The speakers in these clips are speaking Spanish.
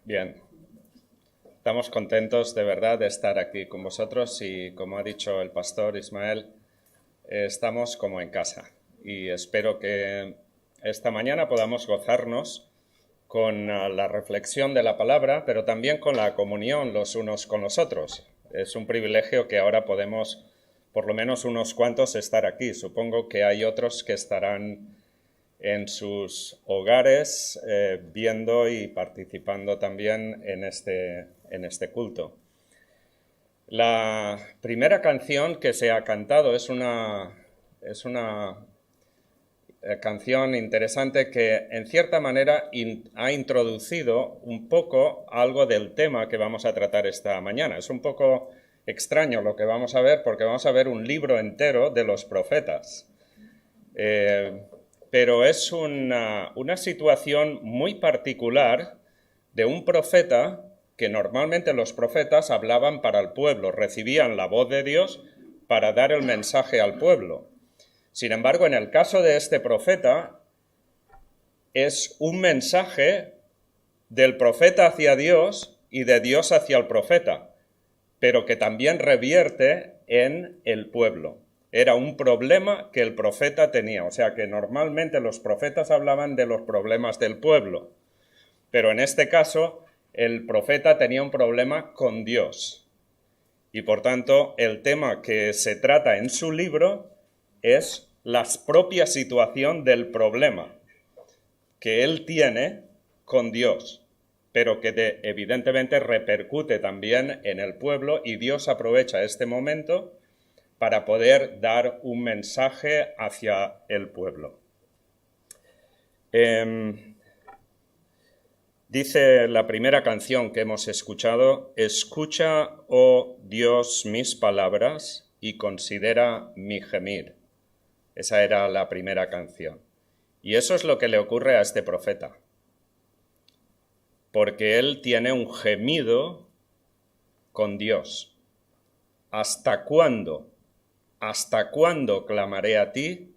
Bien, estamos contentos de verdad de estar aquí con vosotros y como ha dicho el pastor Ismael, estamos como en casa y espero que esta mañana podamos gozarnos con la reflexión de la palabra, pero también con la comunión los unos con los otros. Es un privilegio que ahora podemos, por lo menos unos cuantos, estar aquí. Supongo que hay otros que estarán en sus hogares viendo y participando también en este culto. La primera canción que se ha cantado es una canción interesante que en cierta manera ha introducido un poco algo del tema que vamos a tratar esta mañana. Es un poco extraño lo que vamos a ver porque vamos a ver un libro entero de los profetas. Pero es una situación muy particular de un profeta que normalmente los profetas hablaban para el pueblo, recibían la voz de Dios para dar el mensaje al pueblo. Sin embargo, en el caso de este profeta, es un mensaje del profeta hacia Dios y de Dios hacia el profeta, pero que también revierte en el pueblo. Era un problema que el profeta tenía, o sea que normalmente los profetas hablaban de los problemas del pueblo, pero en este caso el profeta tenía un problema con Dios. Y por tanto el tema que se trata en su libro es la propia situación del problema que él tiene con Dios, pero que evidentemente repercute también en el pueblo y Dios aprovecha este momento para poder dar un mensaje hacia el pueblo. Dice la primera canción que hemos escuchado: escucha, oh Dios, mis palabras y considera mi gemir. Esa era la primera canción. Y eso es lo que le ocurre a este profeta, porque él tiene un gemido con Dios. ¿Hasta cuándo? ¿Hasta cuándo clamaré a ti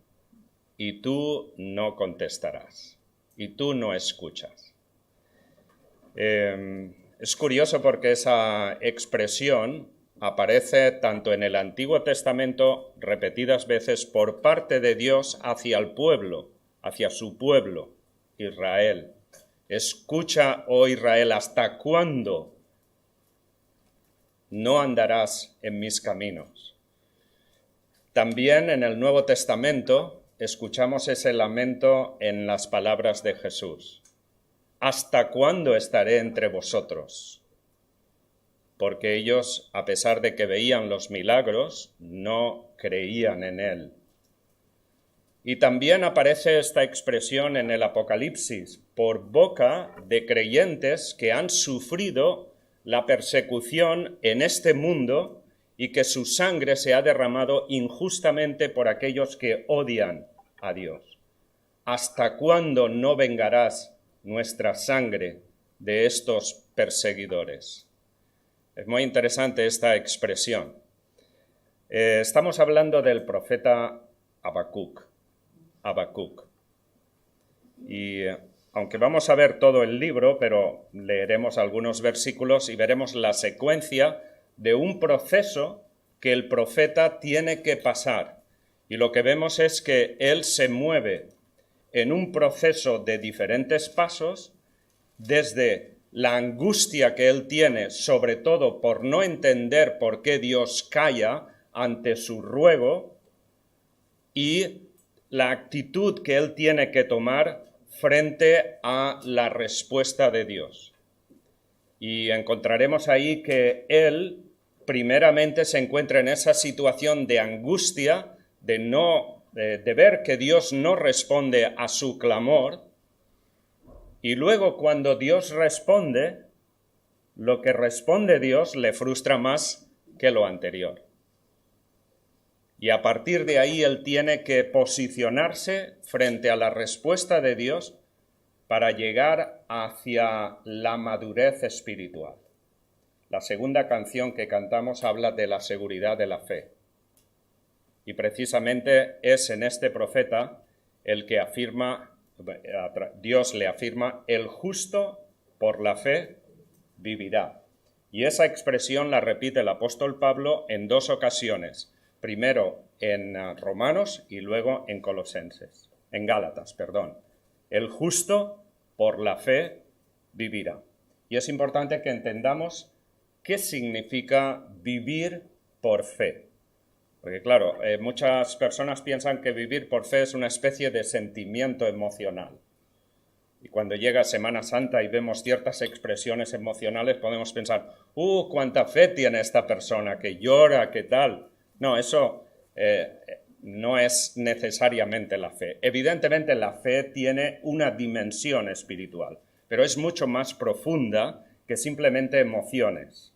y tú no contestarás? Y tú no escuchas. Es curioso porque esa expresión aparece tanto en el Antiguo Testamento repetidas veces por parte de Dios hacia el pueblo, hacia su pueblo, Israel. Escucha, oh Israel, ¿hasta cuándo no andarás en mis caminos? También en el Nuevo Testamento escuchamos ese lamento en las palabras de Jesús. ¿Hasta cuándo estaré entre vosotros? Porque ellos, a pesar de que veían los milagros, no creían en él. Y también aparece esta expresión en el Apocalipsis, por boca de creyentes que han sufrido la persecución en este mundo y que su sangre se ha derramado injustamente por aquellos que odian a Dios. ¿Hasta cuándo no vengarás nuestra sangre de estos perseguidores? Es muy interesante esta expresión. Estamos hablando del profeta Habacuc. Y aunque vamos a ver todo el libro, pero leeremos algunos versículos y veremos la secuencia de un proceso que el profeta tiene que pasar. Y lo que vemos es que él se mueve en un proceso de diferentes pasos, desde la angustia que él tiene, sobre todo por no entender por qué Dios calla ante su ruego, y la actitud que él tiene que tomar frente a la respuesta de Dios. Y encontraremos ahí que él primeramente se encuentra en esa situación de angustia, de ver que Dios no responde a su clamor, y luego cuando Dios responde, lo que responde Dios le frustra más que lo anterior. Y a partir de ahí él tiene que posicionarse frente a la respuesta de Dios para llegar hacia la madurez espiritual. La segunda canción que cantamos habla de la seguridad de la fe. Y precisamente es en este profeta el que Dios le afirma: el justo por la fe vivirá. Y esa expresión la repite el apóstol Pablo en 2 ocasiones. Primero en Romanos y luego en Gálatas. El justo por la fe vivirá. Y es importante que entendamos qué significa vivir por fe. Porque claro, muchas personas piensan que vivir por fe es una especie de sentimiento emocional. Y cuando llega Semana Santa y vemos ciertas expresiones emocionales, podemos pensar, cuánta fe tiene esta persona, que llora, qué tal. No, eso no es necesariamente la fe. Evidentemente la fe tiene una dimensión espiritual, pero es mucho más profunda que simplemente emociones.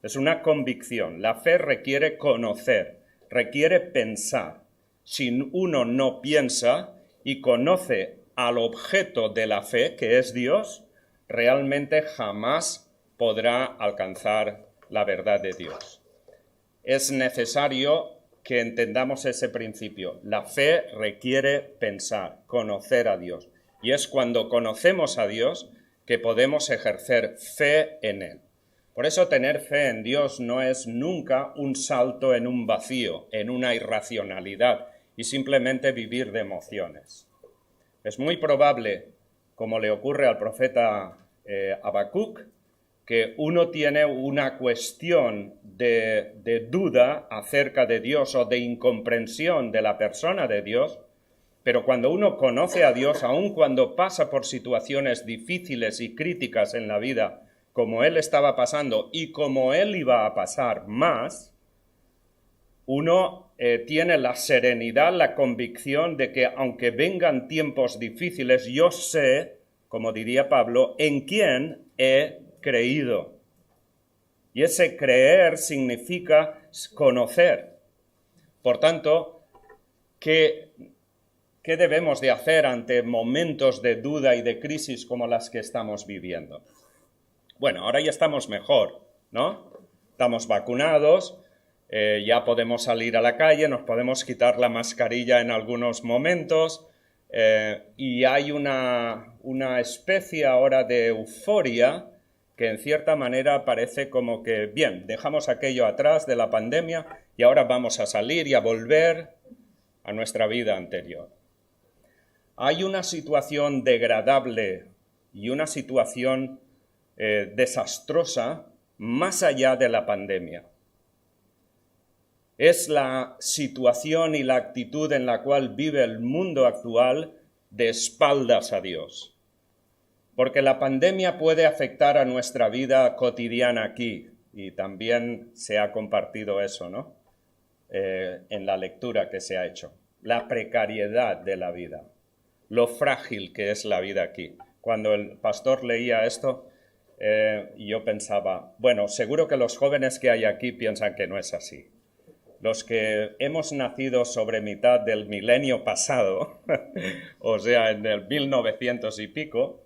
Es una convicción. La fe requiere conocer, requiere pensar. Si uno no piensa y conoce al objeto de la fe, que es Dios, realmente jamás podrá alcanzar la verdad de Dios. Es necesario que entendamos ese principio. La fe requiere pensar, conocer a Dios. Y es cuando conocemos a Dios que podemos ejercer fe en Él. Por eso tener fe en Dios no es nunca un salto en un vacío, en una irracionalidad y simplemente vivir de emociones. Es muy probable, como le ocurre al profeta Habacuc, que uno tiene una cuestión de duda acerca de Dios o de incomprensión de la persona de Dios, pero cuando uno conoce a Dios, aun cuando pasa por situaciones difíciles y críticas en la vida, como él estaba pasando y como él iba a pasar más, uno tiene la serenidad, la convicción de que aunque vengan tiempos difíciles, yo sé, como diría Pablo, en quién he creído. Y ese creer significa conocer. Por tanto, ¿qué debemos de hacer ante momentos de duda y de crisis como las que estamos viviendo? Bueno, ahora ya estamos mejor, ¿no? Estamos vacunados, ya podemos salir a la calle, nos podemos quitar la mascarilla en algunos momentos y hay una especie ahora de euforia que en cierta manera parece como que, bien, dejamos aquello atrás de la pandemia y ahora vamos a salir y a volver a nuestra vida anterior. Hay una situación degradable y una situación desastrosa más allá de la pandemia. Es la situación y la actitud en la cual vive el mundo actual de espaldas a Dios. Porque la pandemia puede afectar a nuestra vida cotidiana aquí, y también se ha compartido eso, ¿no? En la lectura que se ha hecho. La precariedad de la vida, lo frágil que es la vida aquí. Cuando el pastor leía esto, yo pensaba, bueno, seguro que los jóvenes que hay aquí piensan que no es así. Los que hemos nacido sobre mitad del milenio pasado, o sea, en el 1900 y pico,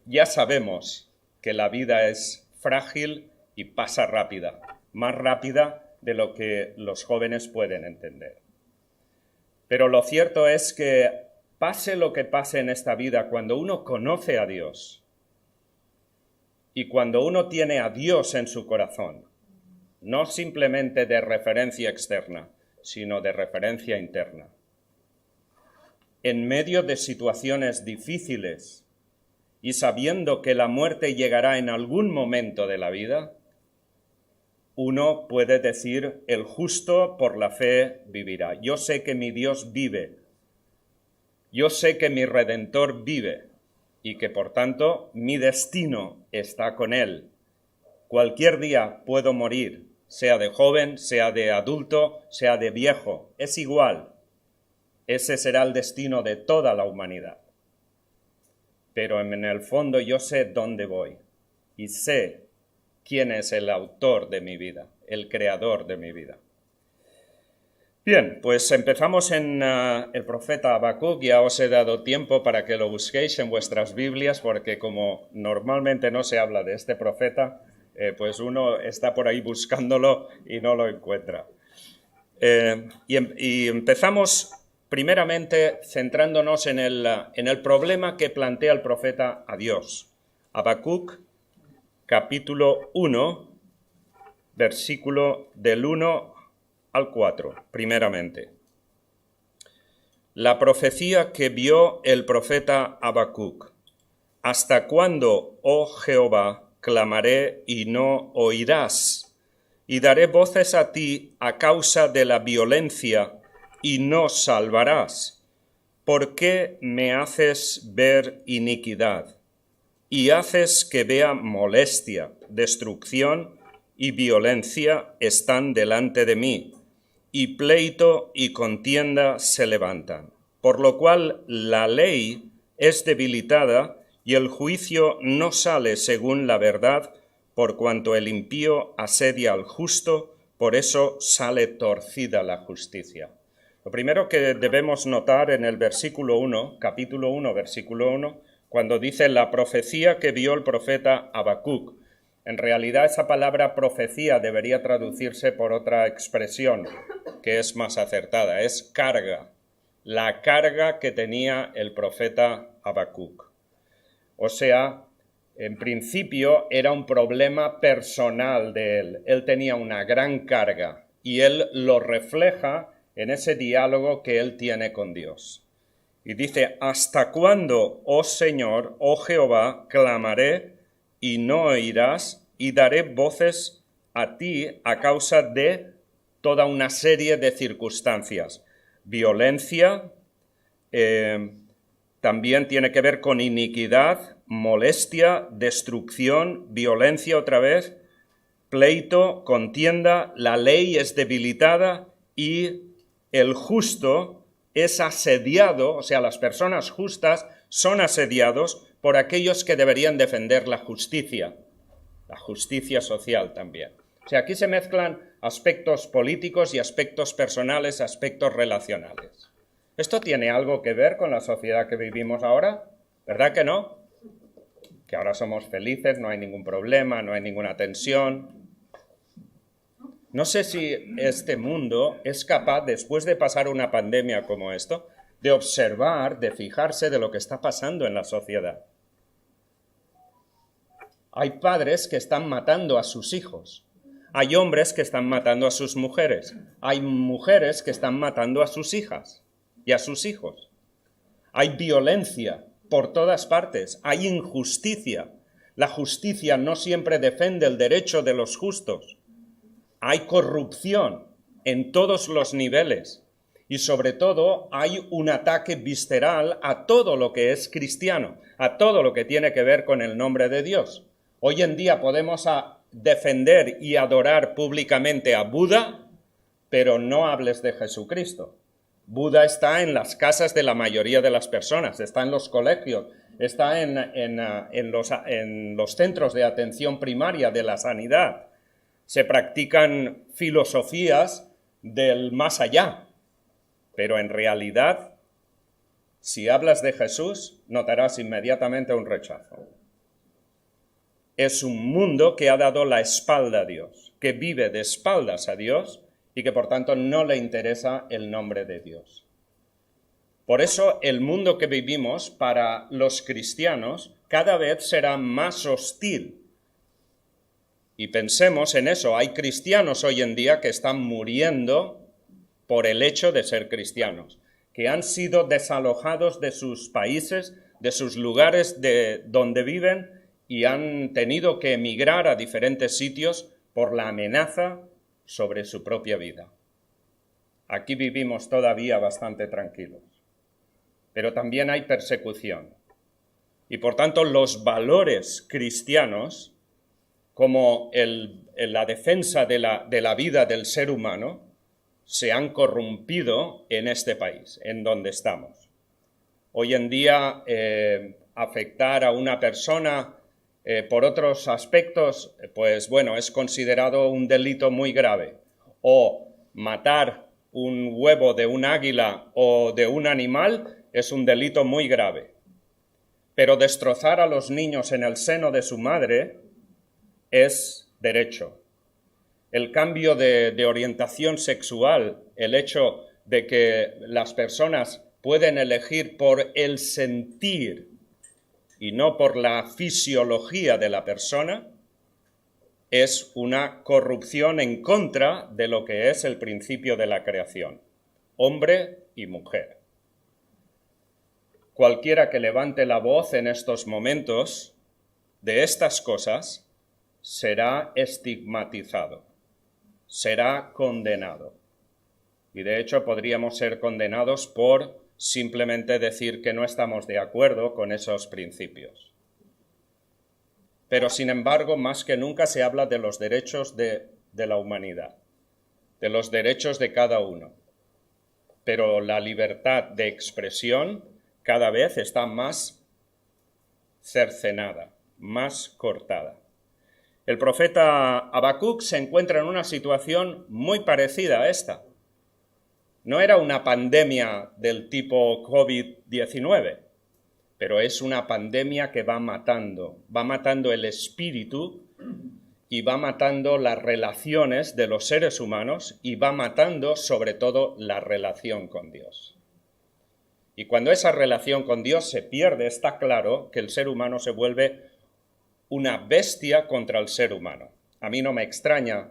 ya sabemos que la vida es frágil y pasa rápida, más rápida de lo que los jóvenes pueden entender. Pero lo cierto es que pase lo que pase en esta vida, cuando uno conoce a Dios y cuando uno tiene a Dios en su corazón, no simplemente de referencia externa, sino de referencia interna. En medio de situaciones difíciles y sabiendo que la muerte llegará en algún momento de la vida, uno puede decir, el justo por la fe vivirá. Yo sé que mi Dios vive. Yo sé que mi Redentor vive y que por tanto mi destino está con Él. Cualquier día puedo morir, sea de joven, sea de adulto, sea de viejo, es igual. Ese será el destino de toda la humanidad. Pero en el fondo yo sé dónde voy y sé quién es el autor de mi vida, el creador de mi vida. Bien, pues empezamos en el profeta Habacuc. Ya os he dado tiempo para que lo busquéis en vuestras Biblias, porque como normalmente no se habla de este profeta, pues uno está por ahí buscándolo y no lo encuentra. Y empezamos primeramente centrándonos en el problema que plantea el profeta a Dios. Habacuc capítulo 1, versículo del 1 al 4, primeramente. La profecía que vio el profeta Habacuc. ¿Hasta cuándo, oh Jehová, clamaré y no oirás? Y daré voces a ti a causa de la violencia y no salvarás. ¿Por qué me haces ver iniquidad y haces que vea molestia, destrucción y violencia están delante de mí, y pleito y contienda se levantan? Por lo cual la ley es debilitada y el juicio no sale según la verdad, por cuanto el impío asedia al justo, por eso sale torcida la justicia. Lo primero que debemos notar en el versículo 1, capítulo 1, versículo 1, cuando dice la profecía que vio el profeta Habacuc. En realidad esa palabra profecía debería traducirse por otra expresión que es más acertada, es carga, la carga que tenía el profeta Habacuc. O sea, en principio era un problema personal de él. Él tenía una gran carga y él lo refleja en ese diálogo que él tiene con Dios. Y dice, ¿hasta cuándo, oh Señor, oh Jehová, clamaré y no oirás? Y daré voces a ti a causa de toda una serie de circunstancias. Violencia, también tiene que ver con iniquidad, molestia, destrucción, violencia otra vez, pleito, contienda, la ley es debilitada y el justo es asediado, o sea, las personas justas son asediados por aquellos que deberían defender la justicia social también. O sea, aquí se mezclan aspectos políticos y aspectos personales, aspectos relacionales. ¿Esto tiene algo que ver con la sociedad que vivimos ahora? ¿Verdad que no? Que ahora somos felices, no hay ningún problema, no hay ninguna tensión. No sé si este mundo es capaz, después de pasar una pandemia como esto, de observar, de fijarse de lo que está pasando en la sociedad. Hay padres que están matando a sus hijos. Hay hombres que están matando a sus mujeres. Hay mujeres que están matando a sus hijas y a sus hijos. Hay violencia por todas partes. Hay injusticia. La justicia no siempre defiende el derecho de los justos. Hay corrupción en todos los niveles. Y sobre todo hay un ataque visceral a todo lo que es cristiano, a todo lo que tiene que ver con el nombre de Dios. Hoy en día podemos defender y adorar públicamente a Buda, pero no hables de Jesucristo. Buda está en las casas de la mayoría de las personas, está en los colegios, está en los centros de atención primaria de la sanidad. Se practican filosofías del más allá, pero en realidad, si hablas de Jesús, notarás inmediatamente un rechazo. Es un mundo que ha dado la espalda a Dios, que vive de espaldas a Dios y que por tanto no le interesa el nombre de Dios. Por eso el mundo que vivimos para los cristianos cada vez será más hostil. Y pensemos en eso, hay cristianos hoy en día que están muriendo por el hecho de ser cristianos, que han sido desalojados de sus países, de sus lugares donde viven, y han tenido que emigrar a diferentes sitios por la amenaza sobre su propia vida. Aquí vivimos todavía bastante tranquilos, pero también hay persecución. Y por tanto los valores cristianos, como la defensa de la vida del ser humano, se han corrompido en este país, en donde estamos. Hoy en día, afectar a una persona por otros aspectos, pues bueno, es considerado un delito muy grave. O matar un huevo de un águila o de un animal es un delito muy grave. Pero destrozar a los niños en el seno de su madre es derecho. El cambio de orientación sexual, el hecho de que las personas pueden elegir por el sentir y no por la fisiología de la persona, es una corrupción en contra de lo que es el principio de la creación, hombre y mujer. Cualquiera que levante la voz en estos momentos de estas cosas será estigmatizado, será condenado. Y de hecho podríamos ser condenados por simplemente decir que no estamos de acuerdo con esos principios. Pero sin embargo, más que nunca se habla de los derechos de la humanidad, de los derechos de cada uno. Pero la libertad de expresión cada vez está más cercenada, más cortada. El profeta Habacuc se encuentra en una situación muy parecida a esta. No era una pandemia del tipo COVID-19, pero es una pandemia que va matando el espíritu y va matando las relaciones de los seres humanos y va matando sobre todo la relación con Dios. Y cuando esa relación con Dios se pierde, está claro que el ser humano se vuelve una bestia contra el ser humano. A mí no me extraña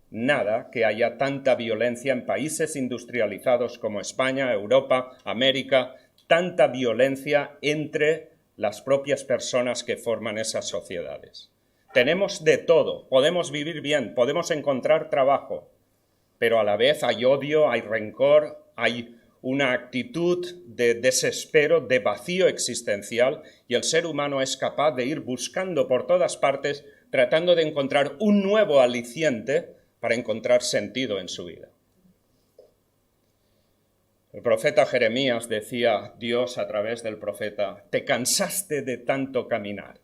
nada que haya tanta violencia en países industrializados como España, Europa, América, tanta violencia entre las propias personas que forman esas sociedades. Tenemos de todo, podemos vivir bien, podemos encontrar trabajo, pero a la vez hay odio, hay rencor, hay una actitud de desespero, de vacío existencial, y el ser humano es capaz de ir buscando por todas partes, tratando de encontrar un nuevo aliciente para encontrar sentido en su vida. El profeta Jeremías decía, Dios a través del profeta, te cansaste de tanto caminar,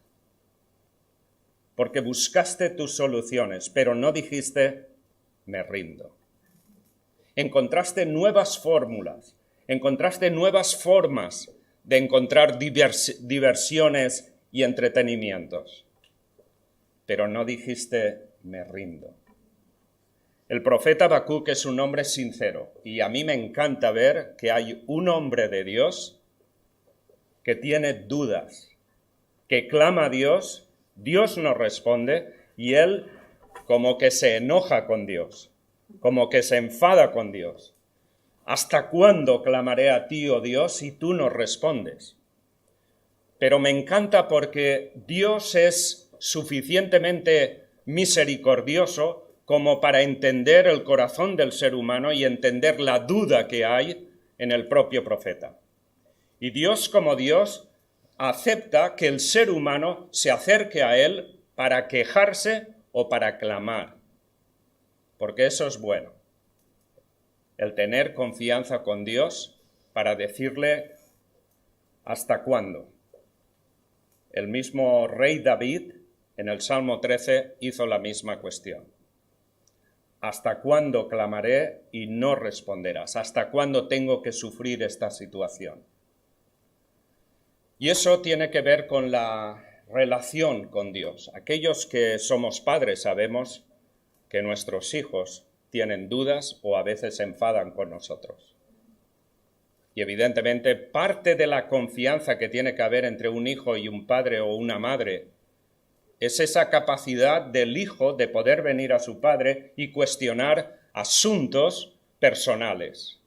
porque buscaste tus soluciones, pero no dijiste, me rindo. Encontraste nuevas fórmulas, encontraste nuevas formas de encontrar diversiones y entretenimientos, pero no dijiste, me rindo. El profeta Habacuc es un hombre sincero y a mí me encanta ver que hay un hombre de Dios que tiene dudas, que clama a Dios, Dios no responde y él como que se enoja con Dios, como que se enfada con Dios. ¿Hasta cuándo clamaré a ti, oh Dios, si tú no respondes? Pero me encanta porque Dios es suficientemente misericordioso como para entender el corazón del ser humano y entender la duda que hay en el propio profeta. Y Dios como Dios acepta que el ser humano se acerque a él para quejarse o para clamar, porque eso es bueno, el tener confianza con Dios para decirle ¿hasta cuándo? El mismo rey David en el Salmo 13 hizo la misma cuestión. ¿Hasta cuándo clamaré y no responderás? ¿Hasta cuándo tengo que sufrir esta situación? Y eso tiene que ver con la relación con Dios. Aquellos que somos padres sabemos que nuestros hijos tienen dudas o a veces se enfadan con nosotros. Y evidentemente parte de la confianza que tiene que haber entre un hijo y un padre o una madre es esa capacidad del hijo de poder venir a su padre y cuestionar asuntos personales.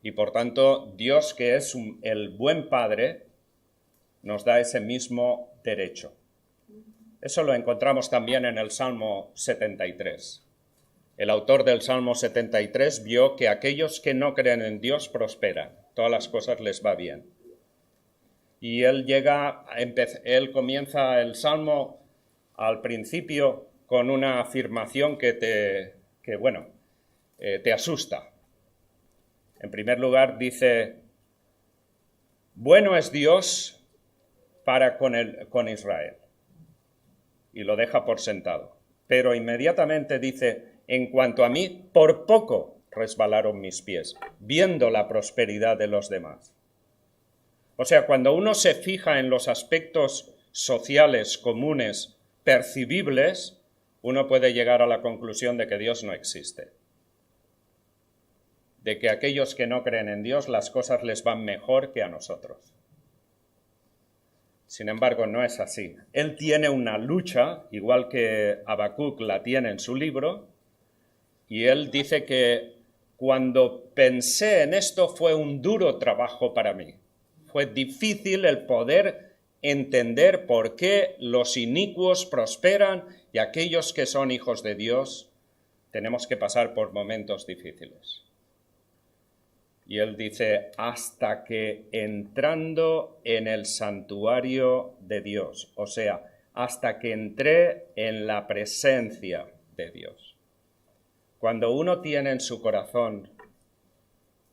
Y por tanto, Dios, que es el buen padre, nos da ese mismo derecho. Eso lo encontramos también en el Salmo 73. El autor del Salmo 73 vio que aquellos que no creen en Dios prosperan, todas las cosas les va bien. Y él comienza el Salmo al principio con una afirmación que te asusta. En primer lugar dice, bueno es Dios para con Israel. Y lo deja por sentado. Pero inmediatamente dice, en cuanto a mí, por poco resbalaron mis pies, viendo la prosperidad de los demás. O sea, cuando uno se fija en los aspectos sociales comunes percibibles, uno puede llegar a la conclusión de que Dios no existe. De que a aquellos que no creen en Dios las cosas les van mejor que a nosotros. Sin embargo, no es así. Él tiene una lucha, igual que Habacuc la tiene en su libro, y él dice que cuando pensé en esto fue un duro trabajo para mí. Fue difícil el poder entender por qué los inicuos prosperan y aquellos que son hijos de Dios tenemos que pasar por momentos difíciles. Y él dice, hasta que entrando en el santuario de Dios, o sea, hasta que entré en la presencia de Dios. Cuando uno tiene en su corazón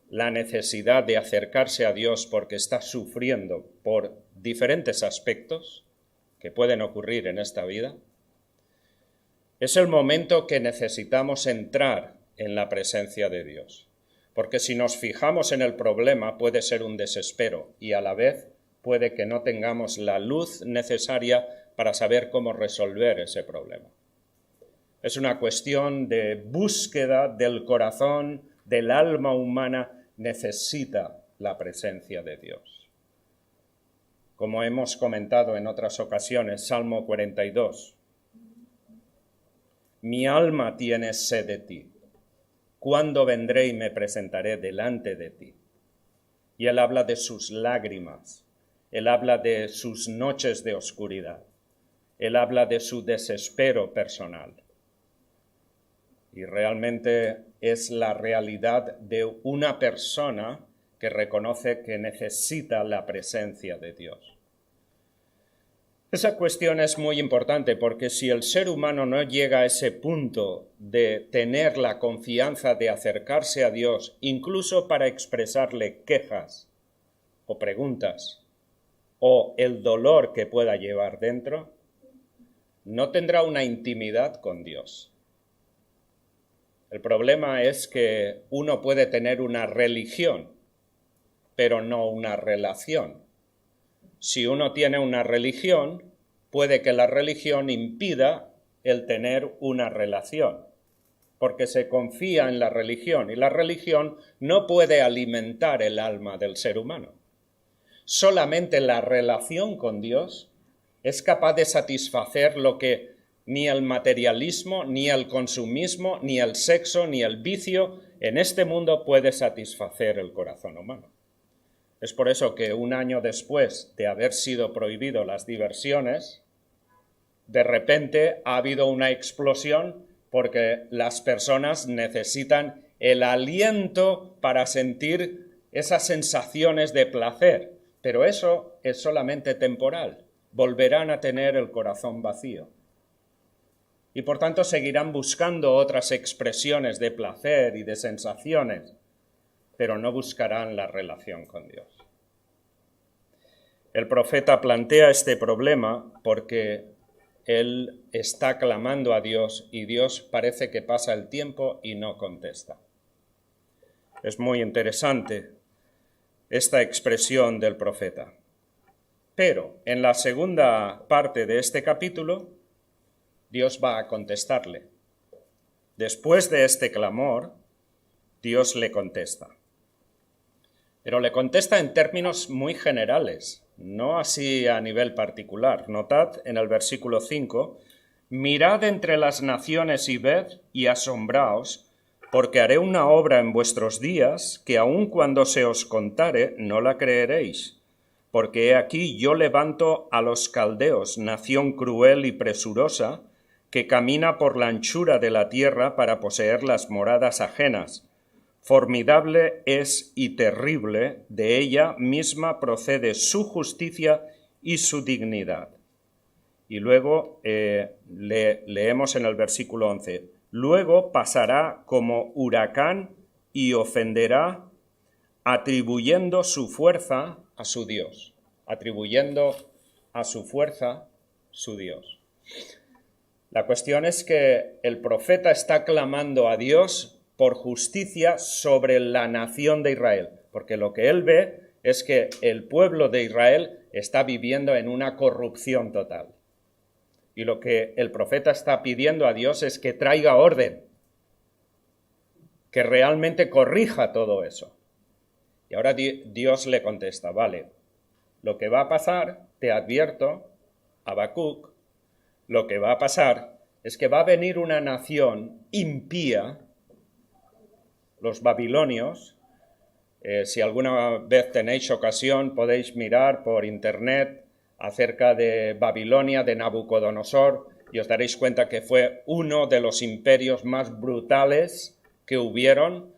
la necesidad de acercarse a Dios porque está sufriendo por diferentes aspectos que pueden ocurrir en esta vida, es el momento que necesitamos entrar en la presencia de Dios. Porque si nos fijamos en el problema puede ser un desespero y a la vez puede que no tengamos la luz necesaria para saber cómo resolver ese problema. Es una cuestión de búsqueda del corazón, del alma humana, necesita la presencia de Dios. Como hemos comentado en otras ocasiones, Salmo 42. Mi alma tiene sed de ti. ¿Cuándo vendré y me presentaré delante de ti? Y él habla de sus lágrimas, él habla de sus noches de oscuridad, él habla de su desespero personal. Y realmente es la realidad de una persona que reconoce que necesita la presencia de Dios. Esa cuestión es muy importante porque si el ser humano no llega a ese punto de tener la confianza de acercarse a Dios, incluso para expresarle quejas o preguntas o el dolor que pueda llevar dentro, no tendrá una intimidad con Dios. El problema es que uno puede tener una religión, pero no una relación. Si uno tiene una religión, puede que la religión impida el tener una relación, porque se confía en la religión y la religión no puede alimentar el alma del ser humano. Solamente la relación con Dios es capaz de satisfacer lo que ni el materialismo, ni el consumismo, ni el sexo, ni el vicio en este mundo puede satisfacer el corazón humano. Es por eso que un año después de haber sido prohibido las diversiones, de repente ha habido una explosión porque las personas necesitan el aliento para sentir esas sensaciones de placer. Pero eso es solamente temporal. Volverán a tener el corazón vacío. Y por tanto seguirán buscando otras expresiones de placer y de sensaciones, pero no buscarán la relación con Dios. El profeta plantea este problema porque él está clamando a Dios y Dios parece que pasa el tiempo y no contesta. Es muy interesante esta expresión del profeta. Pero en la segunda parte de este capítulo, Dios va a contestarle. Después de este clamor, Dios le contesta. Pero le contesta en términos muy generales, no así a nivel particular. Notad en el versículo 5, mirad entre las naciones y ved y asombraos, porque haré una obra en vuestros días que aun cuando se os contare no la creeréis. Porque he aquí yo levanto a los caldeos, nación cruel y presurosa, que camina por la anchura de la tierra para poseer las moradas ajenas. Formidable es y terrible, de ella misma procede su justicia y su dignidad. Y luego leemos en el versículo 11, luego pasará como huracán y ofenderá, atribuyendo su fuerza a su Dios, atribuyendo a su fuerza su Dios. La cuestión es que el profeta está clamando a Dios por justicia sobre la nación de Israel, porque lo que él ve es que el pueblo de Israel está viviendo en una corrupción total. Y lo que el profeta está pidiendo a Dios es que traiga orden, que realmente corrija todo eso. Y ahora Dios le contesta, vale, lo que va a pasar te advierto, Habacuc, lo que va a pasar es que va a venir una nación impía, los babilonios. Si alguna vez tenéis ocasión, podéis mirar por internet acerca de Babilonia, de Nabucodonosor, y os daréis cuenta que fue uno de los imperios más brutales que hubieron.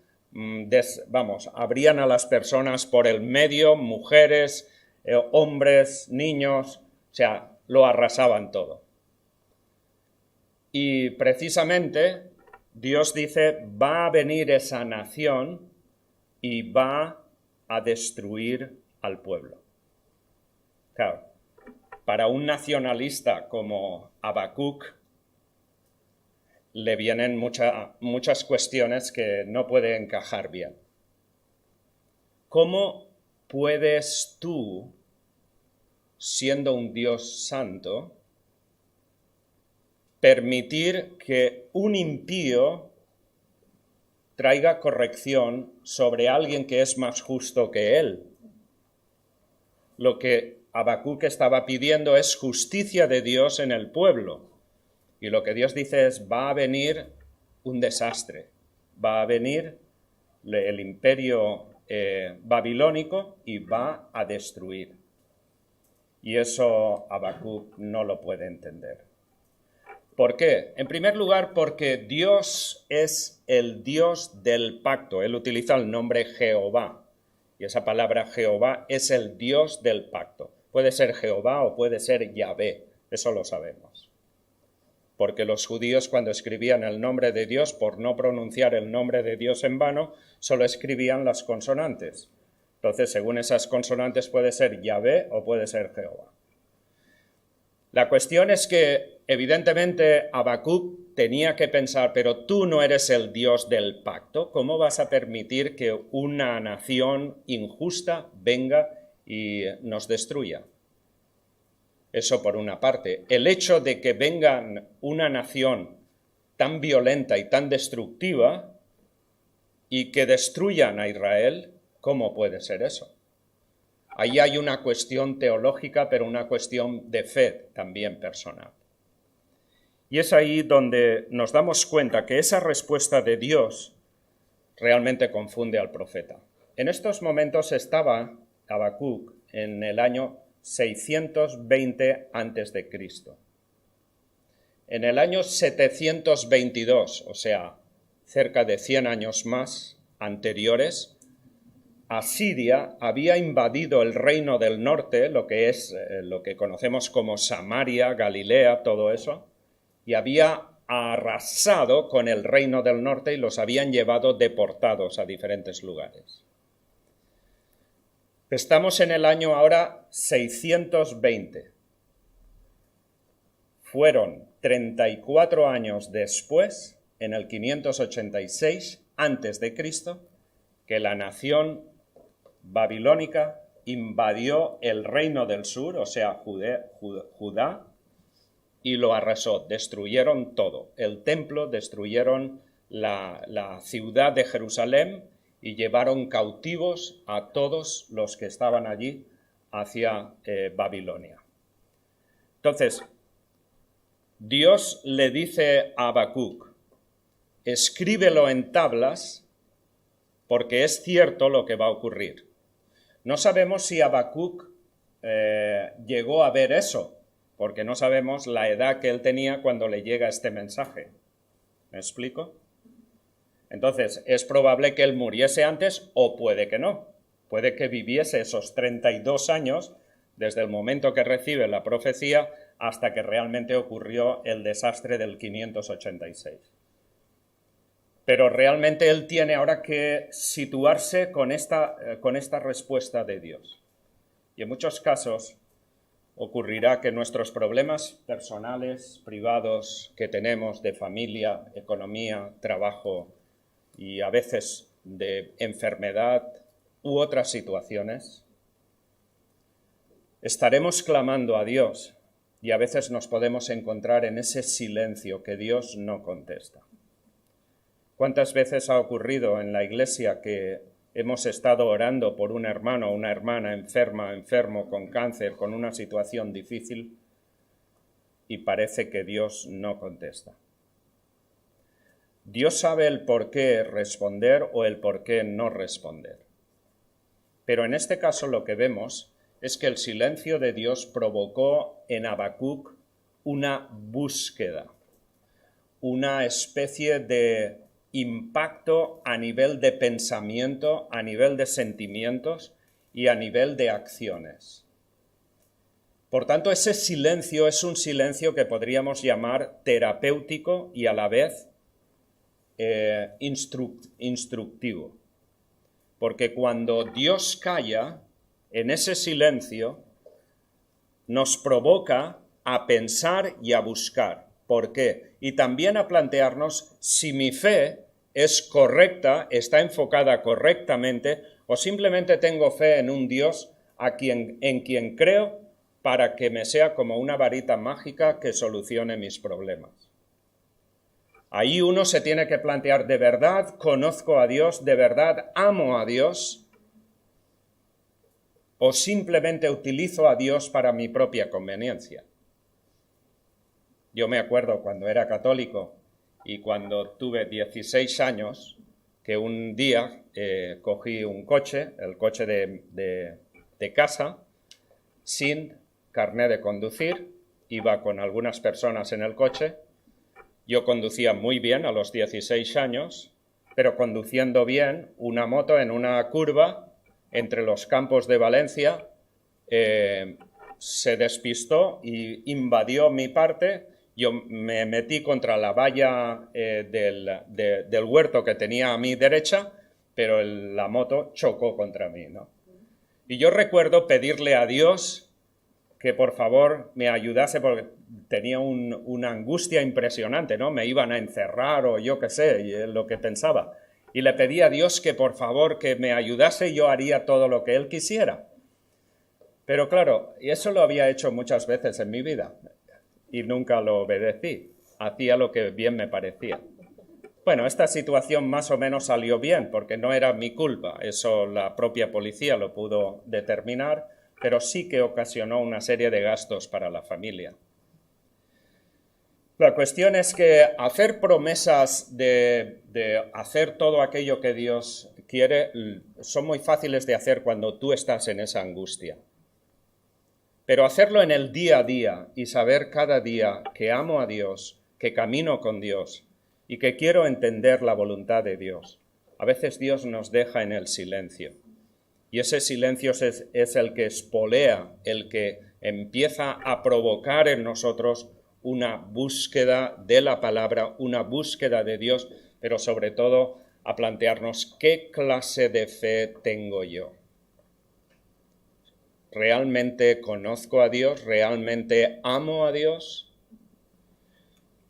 Abrían a las personas por el medio, mujeres, hombres, niños, o sea, lo arrasaban todo. Y precisamente Dios dice, va a venir esa nación y va a destruir al pueblo. Claro, para un nacionalista como Habacuc le vienen muchas cuestiones que no puede encajar bien. ¿Cómo puedes tú, siendo un Dios santo, permitir que un impío traiga corrección sobre alguien que es más justo que él? Lo que Habacuc estaba pidiendo es justicia de Dios en el pueblo. Y lo que Dios dice es, va a venir un desastre. Va a venir el imperio babilónico y va a destruir. Y eso Habacuc no lo puede entender. ¿Por qué? En primer lugar, porque Dios es el Dios del pacto. Él utiliza el nombre Jehová. Y esa palabra Jehová es el Dios del pacto. Puede ser Jehová o puede ser Yahvé. Eso lo sabemos. Porque los judíos, cuando escribían el nombre de Dios, por no pronunciar el nombre de Dios en vano, solo escribían las consonantes. Entonces, según esas consonantes, puede ser Yahvé o puede ser Jehová. La cuestión es que, evidentemente, Habacuc tenía que pensar, pero tú no eres el Dios del pacto, ¿cómo vas a permitir que una nación injusta venga y nos destruya? Eso por una parte. El hecho de que venga una nación tan violenta y tan destructiva y que destruyan a Israel, ¿cómo puede ser eso? Ahí hay una cuestión teológica, pero una cuestión de fe también personal. Y es ahí donde nos damos cuenta que esa respuesta de Dios realmente confunde al profeta. En estos momentos estaba Habacuc en el año 620 a.C. En el año 722, o sea, cerca de 100 años más anteriores, Asiria había invadido el reino del norte, lo que conocemos como Samaria, Galilea, todo eso, y había arrasado con el reino del norte y los habían llevado deportados a diferentes lugares. Estamos en el año ahora 620. Fueron 34 años después, en el 586 a.C., que la nación babilónica invadió el reino del sur, o sea, Judá, y lo arrasó. Destruyeron todo. El templo, destruyeron la ciudad de Jerusalén y llevaron cautivos a todos los que estaban allí hacia Babilonia. Entonces, Dios le dice a Habacuc, escríbelo en tablas porque es cierto lo que va a ocurrir. No sabemos si Habacuc llegó a ver eso, porque no sabemos la edad que él tenía cuando le llega este mensaje. ¿Me explico? Entonces, es probable que él muriese antes o puede que no. Puede que viviese esos 32 años desde el momento que recibe la profecía hasta que realmente ocurrió el desastre del 586. Pero realmente él tiene ahora que situarse con esta respuesta de Dios. Y en muchos casos ocurrirá que nuestros problemas personales, privados, que tenemos de familia, economía, trabajo y a veces de enfermedad u otras situaciones, estaremos clamando a Dios y a veces nos podemos encontrar en ese silencio que Dios no contesta. ¿Cuántas veces ha ocurrido en la iglesia que hemos estado orando por un hermano o una hermana enfermo con cáncer, con una situación difícil, y parece que Dios no contesta. Dios sabe el por qué responder o el por qué no responder. Pero en este caso lo que vemos es que el silencio de Dios provocó en Habacuc una búsqueda, una especie de impacto a nivel de pensamiento, a nivel de sentimientos y a nivel de acciones. Por tanto, ese silencio es un silencio que podríamos llamar terapéutico y a la vez instructivo. Porque cuando Dios calla, en ese silencio nos provoca a pensar y a buscar. ¿Por qué? Y también a plantearnos si mi fe es correcta, está enfocada correctamente, o simplemente tengo fe en un Dios en quien creo para que me sea como una varita mágica que solucione mis problemas. Ahí uno se tiene que plantear, ¿de verdad conozco a Dios? ¿De verdad amo a Dios? ¿O simplemente utilizo a Dios para mi propia conveniencia? Yo me acuerdo cuando era católico y cuando tuve 16 años, que un día cogí un coche, el coche de casa, sin carnet de conducir, iba con algunas personas en el coche. Yo conducía muy bien a los 16 años, pero conduciendo bien una moto en una curva entre los Campos de Valencia, se despistó y invadió mi parte. Yo me metí contra la valla del huerto que tenía a mi derecha, pero la moto chocó contra mí, ¿no? Y yo recuerdo pedirle a Dios que por favor me ayudase porque tenía una angustia impresionante, ¿no? Me iban a encerrar o yo qué sé, lo que pensaba. Y le pedí a Dios que por favor que me ayudase y yo haría todo lo que Él quisiera. Pero claro, y eso lo había hecho muchas veces en mi vida y nunca lo obedecí. Hacía lo que bien me parecía. Bueno, esta situación más o menos salió bien porque no era mi culpa. Eso la propia policía lo pudo determinar, pero sí que ocasionó una serie de gastos para la familia. La cuestión es que hacer promesas de hacer todo aquello que Dios quiere son muy fáciles de hacer cuando tú estás en esa angustia. Pero hacerlo en el día a día y saber cada día que amo a Dios, que camino con Dios y que quiero entender la voluntad de Dios. A veces Dios nos deja en el silencio. Y ese silencio es el que espolea, el que empieza a provocar en nosotros una búsqueda de la palabra, una búsqueda de Dios, pero sobre todo a plantearnos qué clase de fe tengo yo. ¿Realmente conozco a Dios? ¿Realmente amo a Dios?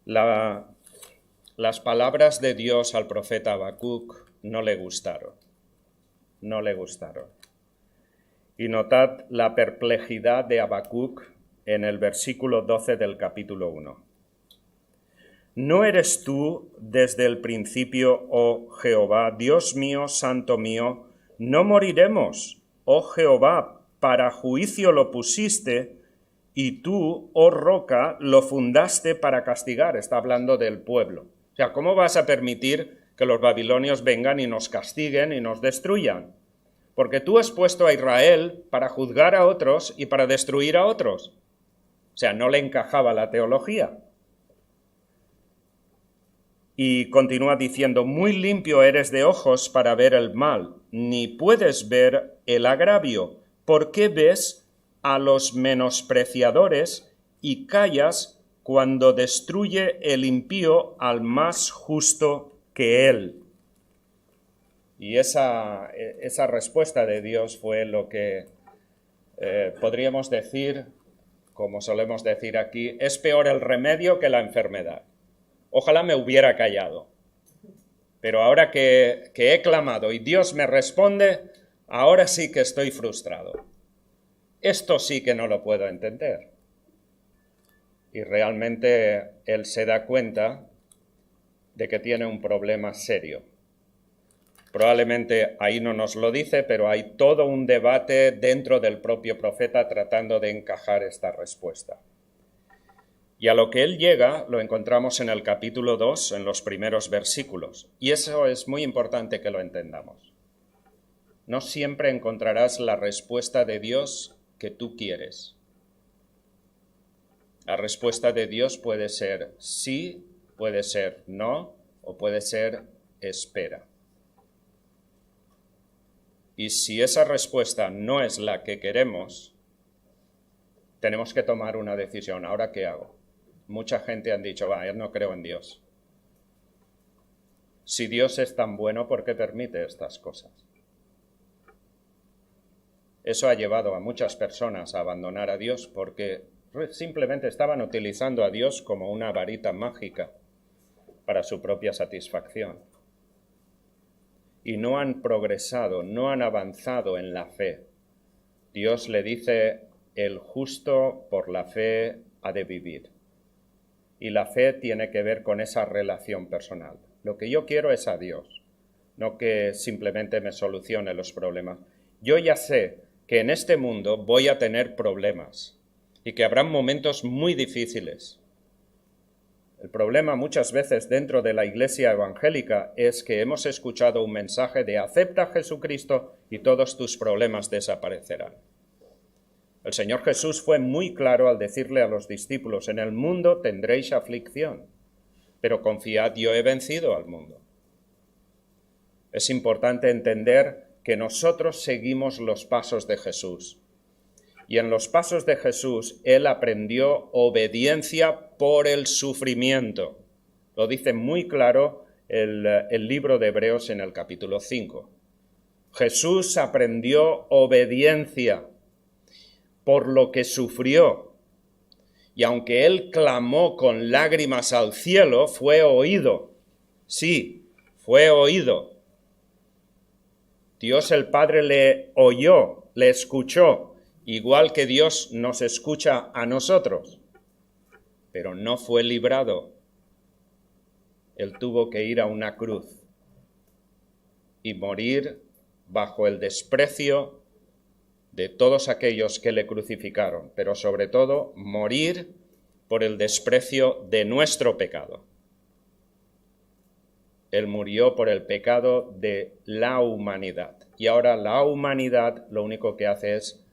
Las palabras de Dios al profeta Habacuc no le gustaron. No le gustaron. Y notad la perplejidad de Habacuc en el versículo 12 del capítulo 1. ¿No eres tú desde el principio, oh Jehová, Dios mío, santo mío? No moriremos, oh Jehová, para juicio lo pusiste, y tú, oh roca, lo fundaste para castigar. Está hablando del pueblo. O sea, ¿cómo vas a permitir que los babilonios vengan y nos castiguen y nos destruyan? Porque tú has puesto a Israel para juzgar a otros y para destruir a otros. O sea, no le encajaba la teología. Y continúa diciendo, muy limpio eres de ojos para ver el mal, ni puedes ver el agravio. ¿Por qué ves a los menospreciadores y callas cuando destruye el impío al más justo que él? Y esa respuesta de Dios fue lo que podríamos decir, como solemos decir aquí, es peor el remedio que la enfermedad. Ojalá me hubiera callado. Pero ahora que he clamado y Dios me responde, ahora sí que estoy frustrado. Esto sí que no lo puedo entender. Y realmente él se da cuenta de que tiene un problema serio. Probablemente ahí no nos lo dice, pero hay todo un debate dentro del propio profeta tratando de encajar esta respuesta. Y a lo que él llega lo encontramos en el capítulo 2, en los primeros versículos. Y eso es muy importante que lo entendamos. No siempre encontrarás la respuesta de Dios que tú quieres. La respuesta de Dios puede ser sí, puede ser no, o puede ser espera. Y si esa respuesta no es la que queremos, tenemos que tomar una decisión. ¿Ahora qué hago? Mucha gente han dicho, yo no creo en Dios. Si Dios es tan bueno, ¿por qué permite estas cosas? Eso ha llevado a muchas personas a abandonar a Dios porque simplemente estaban utilizando a Dios como una varita mágica para su propia satisfacción. Y no han progresado, no han avanzado en la fe. Dios le dice, el justo por la fe ha de vivir. Y la fe tiene que ver con esa relación personal. Lo que yo quiero es a Dios, no que simplemente me solucione los problemas. Yo ya sé que en este mundo voy a tener problemas y que habrán momentos muy difíciles. El problema muchas veces dentro de la iglesia evangélica es que hemos escuchado un mensaje de acepta a Jesucristo y todos tus problemas desaparecerán. El Señor Jesús fue muy claro al decirle a los discípulos, en el mundo tendréis aflicción, pero confiad, yo he vencido al mundo. Es importante entender que nosotros seguimos los pasos de Jesús. Y en los pasos de Jesús, Él aprendió obediencia por el sufrimiento. Lo dice muy claro el libro de Hebreos en el capítulo 5. Jesús aprendió obediencia por lo que sufrió. Y aunque Él clamó con lágrimas al cielo, fue oído. Sí, fue oído. Dios el Padre le oyó, le escuchó, igual que Dios nos escucha a nosotros, pero no fue librado. Él tuvo que ir a una cruz y morir bajo el desprecio de todos aquellos que le crucificaron, pero sobre todo morir por el desprecio de nuestro pecado. Él murió por el pecado de la humanidad. Y ahora la humanidad lo único que hace es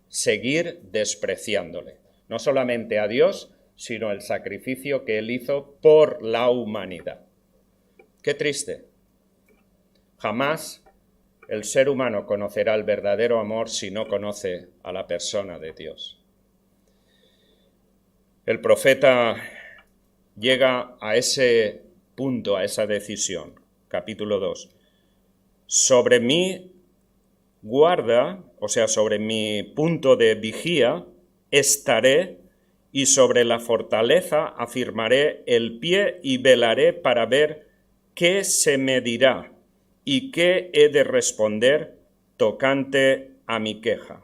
seguir despreciándole. No solamente a Dios, sino el sacrificio que Él hizo por la humanidad. Qué triste. Jamás el ser humano conocerá el verdadero amor si no conoce a la persona de Dios. El profeta llega a ese punto, a esa decisión. Capítulo 2. Sobre mi guarda, o sea, sobre mi punto de vigía, estaré y sobre la fortaleza afirmaré el pie y velaré para ver qué se me dirá y qué he de responder tocante a mi queja.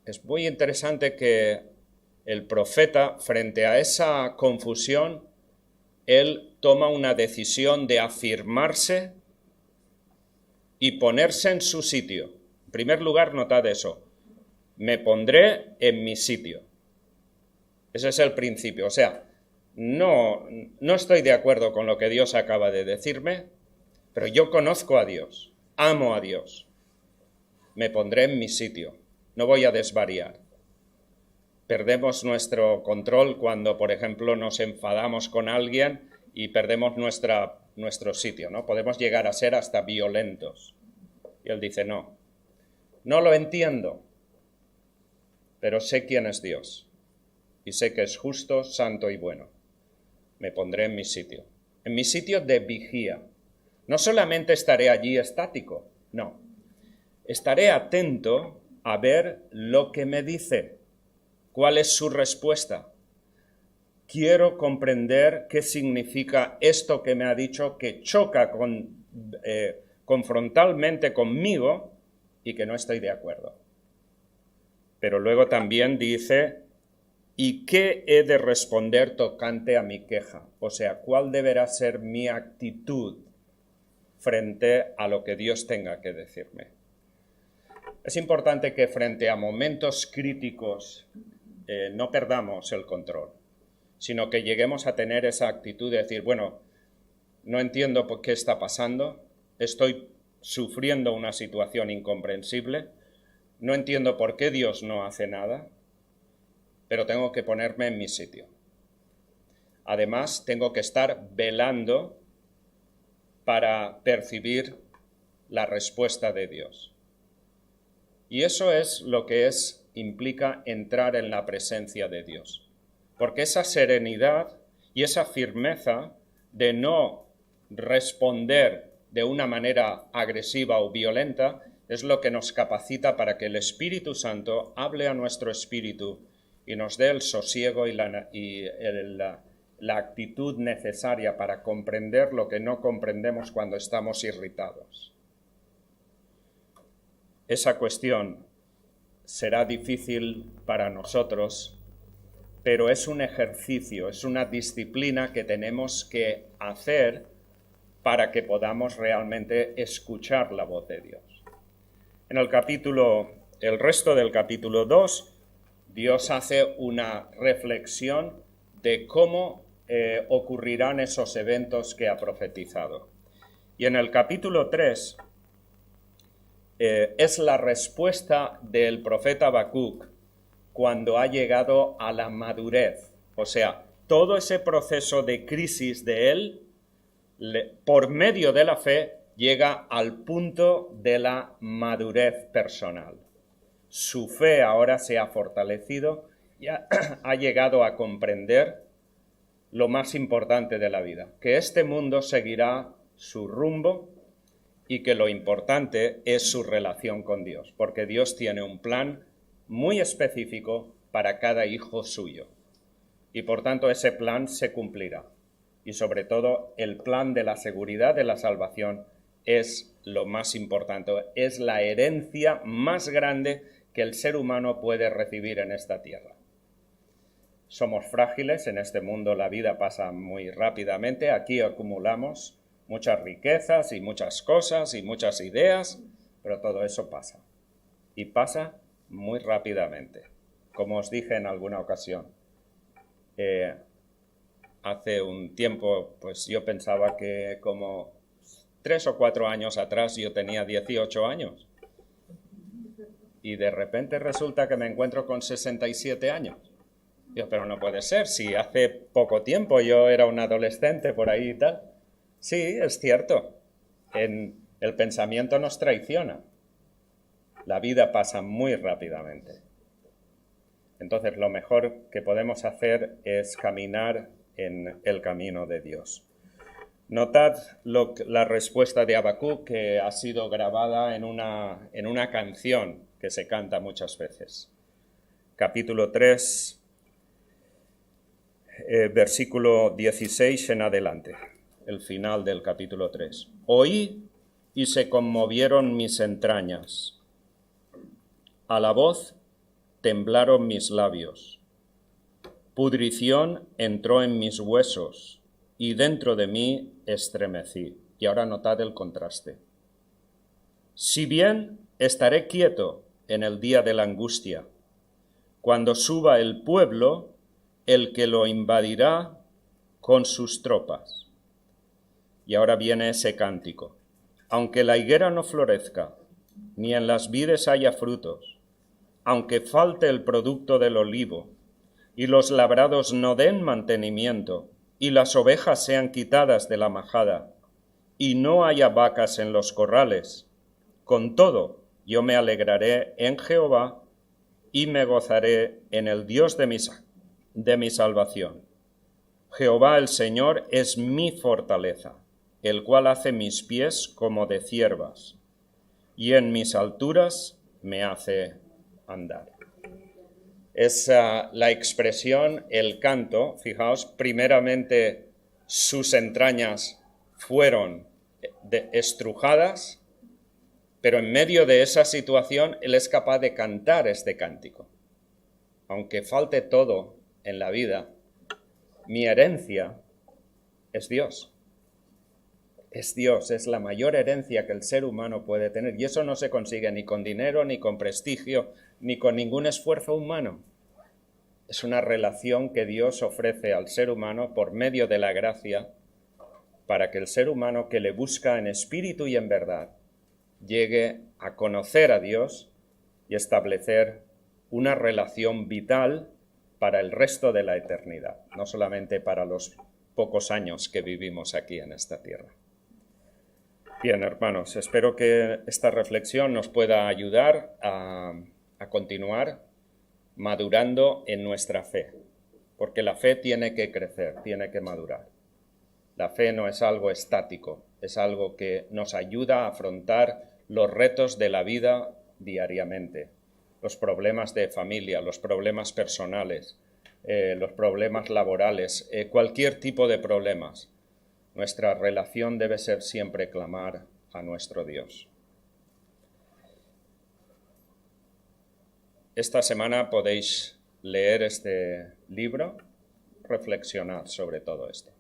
Es muy interesante que el profeta, frente a esa confusión, él toma una decisión de afirmarse y ponerse en su sitio. En primer lugar, notad eso. Me pondré en mi sitio. Ese es el principio. O sea, no estoy de acuerdo con lo que Dios acaba de decirme, pero yo conozco a Dios, amo a Dios. Me pondré en mi sitio. No voy a desvariar. Perdemos nuestro control cuando, por ejemplo, nos enfadamos con alguien y perdemos nuestro sitio, ¿no? Podemos llegar a ser hasta violentos. Y él dice, no lo entiendo, pero sé quién es Dios y sé que es justo, santo y bueno. Me pondré en mi sitio de vigía. No solamente estaré allí estático, no. Estaré atento a ver lo que me dice. ¿Cuál es su respuesta? Quiero comprender qué significa esto que me ha dicho, que choca confrontalmente conmigo y que no estoy de acuerdo. Pero luego también dice, ¿y qué he de responder tocante a mi queja? O sea, ¿cuál deberá ser mi actitud frente a lo que Dios tenga que decirme. Es importante que frente a momentos críticos no perdamos el control, sino que lleguemos a tener esa actitud de decir, bueno, no entiendo por qué está pasando, estoy sufriendo una situación incomprensible, no entiendo por qué Dios no hace nada, pero tengo que ponerme en mi sitio. Además, tengo que estar velando para percibir la respuesta de Dios. Y eso es lo que implica entrar en la presencia de Dios. Porque esa serenidad y esa firmeza de no responder de una manera agresiva o violenta es lo que nos capacita para que el Espíritu Santo hable a nuestro espíritu y nos dé el sosiego y la actitud necesaria para comprender lo que no comprendemos cuando estamos irritados. Esa cuestión será difícil para nosotros, pero es un ejercicio, es una disciplina que tenemos que hacer para que podamos realmente escuchar la voz de Dios. En el resto del capítulo 2, Dios hace una reflexión de cómo ocurrirán esos eventos que ha profetizado. Y en el capítulo 3 es la respuesta del profeta Habacuc cuando ha llegado a la madurez. O sea, todo ese proceso de crisis de él, por medio de la fe, llega al punto de la madurez personal. Su fe ahora se ha fortalecido y ha llegado a comprender lo más importante de la vida, que este mundo seguirá su rumbo y que lo importante es su relación con Dios, porque Dios tiene un plan muy específico para cada hijo suyo. Y por tanto ese plan se cumplirá. Y sobre todo el plan de la seguridad de la salvación es lo más importante, es la herencia más grande que el ser humano puede recibir en esta tierra. Somos frágiles, en este mundo la vida pasa muy rápidamente, aquí acumulamos muchas riquezas y muchas cosas y muchas ideas, pero todo eso pasa. Y pasa muy rápidamente. Como os dije en alguna ocasión, hace un tiempo, pues yo pensaba que como 3 o 4 años atrás yo tenía 18 años. Y de repente resulta que me encuentro con 67 años. Yo, pero no puede ser, si hace poco tiempo yo era un adolescente por ahí y tal. Sí, es cierto. El pensamiento nos traiciona. La vida pasa muy rápidamente. Entonces, lo mejor que podemos hacer es caminar en el camino de Dios. Notad la respuesta de Habacuc, que ha sido grabada en una canción que se canta muchas veces. Capítulo 3, versículo 16 en adelante. El final del capítulo 3. Oí y se conmovieron mis entrañas. A la voz temblaron mis labios. Pudrición entró en mis huesos y dentro de mí estremecí. Y ahora notad el contraste. Si bien estaré quieto en el día de la angustia, cuando suba el pueblo, el que lo invadirá con sus tropas. Y ahora viene ese cántico. Aunque la higuera no florezca, ni en las vides haya frutos, aunque falte el producto del olivo, y los labrados no den mantenimiento, y las ovejas sean quitadas de la majada, y no haya vacas en los corrales, con todo yo me alegraré en Jehová, y me gozaré en el Dios de mi salvación. Jehová el Señor es mi fortaleza, el cual hace mis pies como de ciervas, y en mis alturas me hace andar. Es la expresión, el canto, fijaos, primeramente sus entrañas fueron estrujadas, pero en medio de esa situación él es capaz de cantar este cántico. Aunque falte todo en la vida, mi herencia es Dios. es Dios, es la mayor herencia que el ser humano puede tener. Y eso no se consigue ni con dinero, ni con prestigio, ni con ningún esfuerzo humano. Es una relación que Dios ofrece al ser humano por medio de la gracia, para que el ser humano que le busca en espíritu y en verdad llegue a conocer a Dios y establecer una relación vital para el resto de la eternidad, no solamente para los pocos años que vivimos aquí en esta tierra. Bien, hermanos, espero que esta reflexión nos pueda ayudar a continuar madurando en nuestra fe, porque la fe tiene que crecer, tiene que madurar. La fe no es algo estático, es algo que nos ayuda a afrontar los retos de la vida diariamente, los problemas de familia, los problemas personales, los problemas laborales, cualquier tipo de problemas. Nuestra relación debe ser siempre clamar a nuestro Dios. Esta semana podéis leer este libro, reflexionar sobre todo esto.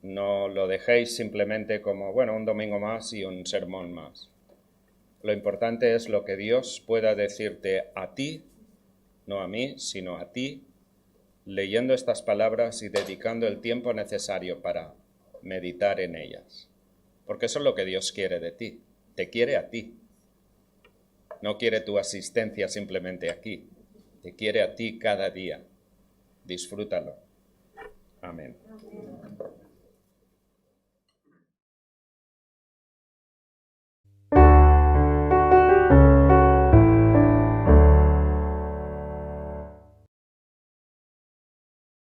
No lo dejéis simplemente como, un domingo más y un sermón más. Lo importante es lo que Dios pueda decirte a ti, no a mí, sino a ti, leyendo estas palabras y dedicando el tiempo necesario para meditar en ellas. Porque eso es lo que Dios quiere de ti. Te quiere a ti. No quiere tu asistencia simplemente aquí. Te quiere a ti cada día. Disfrútalo. Amén.